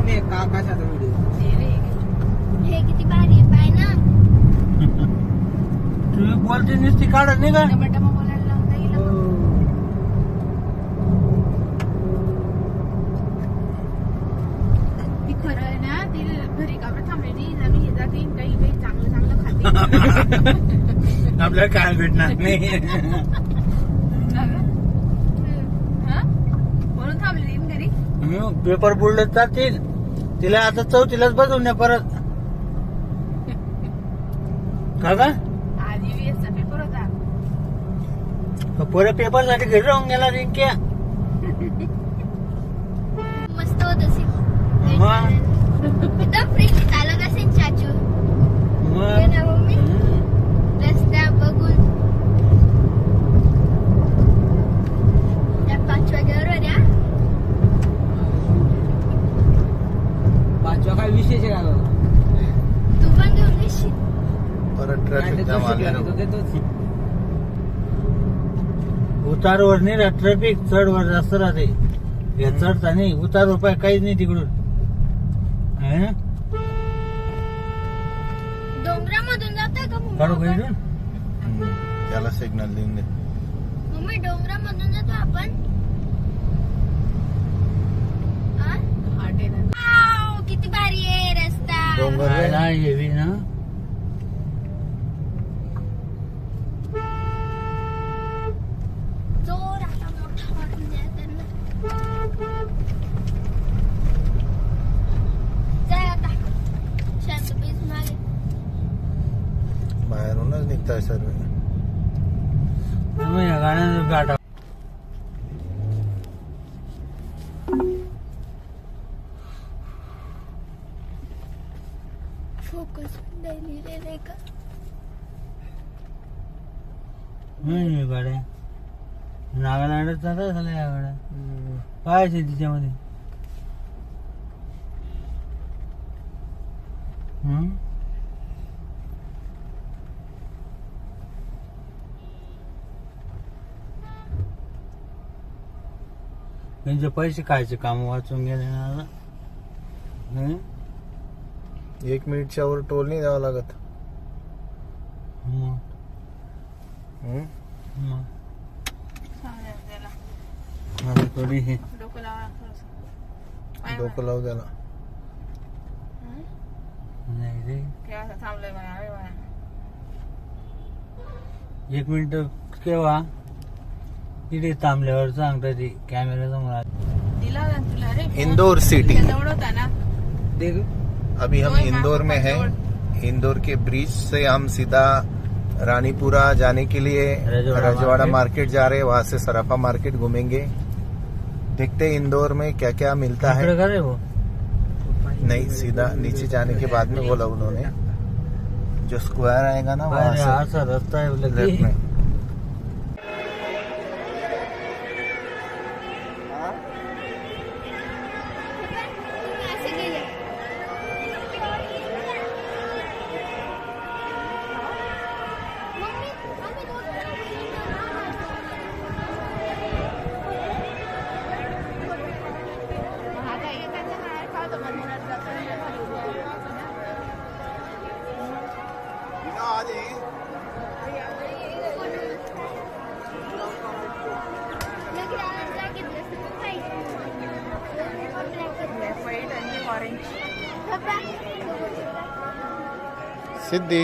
मी काकाचा video. हे किती भारी आहे पाय ना. तुम्ही बोलते नुसती काढत नाही का? टमाटमा बोलायला लावता येईल. ती खरं आहे ना, ती घरी काबर थांबलेली आम्ही हे जाते काही चांगलं चांगलं खाते. आपल्याला काय भेटणार नाही. म्हणून थांबलेली घरी. पेपर बुलत जातील तिला आता चौथीलाच बसवून परत का गा? आज यूएसचा पेपर होता. पुढे पेपर साठी घरी राहून गेला रिंक्या. मस्त होत असेल. मग एकदम फ्रेश चालत असेल चाचू. हे ना मम्मी रस्ता बघून त्या 5 वाजेवर होत्या. 5 काय विशेष आहे का? तू पण घेऊन येशील. परत ट्रॅफिक जाम आलं. उतारवर नाही राहत ट्रॅफिक, चढवर जास्त राहते. हे चढता नाही, उतार रुपये काहीच नाही तिकडून. डोंगरामधून जातोय का काढू मम्मी? का इथून? त्याला सिग्नल देऊन दे. मम्मी डोंगरामधून जातो आपण. वाव, किती भारी आहे रस्ता. डोंगर रे. नाही हेवी ना. जोर आता मोठा वाटून द्यायचा. जाय आता शांत बेस मागे. बाहेरूनच निघताय सर्व. मग या गाण्याचं गाठा. फोकस नाही रे का. नाही गाड्या नागालँडच जातात झाल्या या गाड्या. पाहायचे तिच्यामध्ये. त्यांचे पैसे खायचे काम वाचून गेले ना. 1 मिनिटच्या वर टोल नाही द्यावा लागत. थोडी हे डोकं लावा थोडंसं. डोकं लावू त्याला. नाही रे. थांबलंय मला. 1 मिनिट केव्हा तिथे थांबल्यावर सांगता ती कॅमेरा समोर. दिला ना तुला रे. इंदौर सिटी. जवळ होता ना. देख अभी हम इंदौर में हैं. इंदौर के ब्रिज से हम सीधा रानीपुरा जाने के लिए रजवाड़ा मार्केट जा रहे हैं. वहाँ से सराफा मार्केट घूमेंगे. देखते हैं इंदौर में क्या क्या मिलता है. करे वो नहीं, सीधा नीचे जाने के बाद में बोला उन्होंने जो स्क्वायर आएगा ना वहाँ से रास्ता है लेफ्ट में. सिद्धी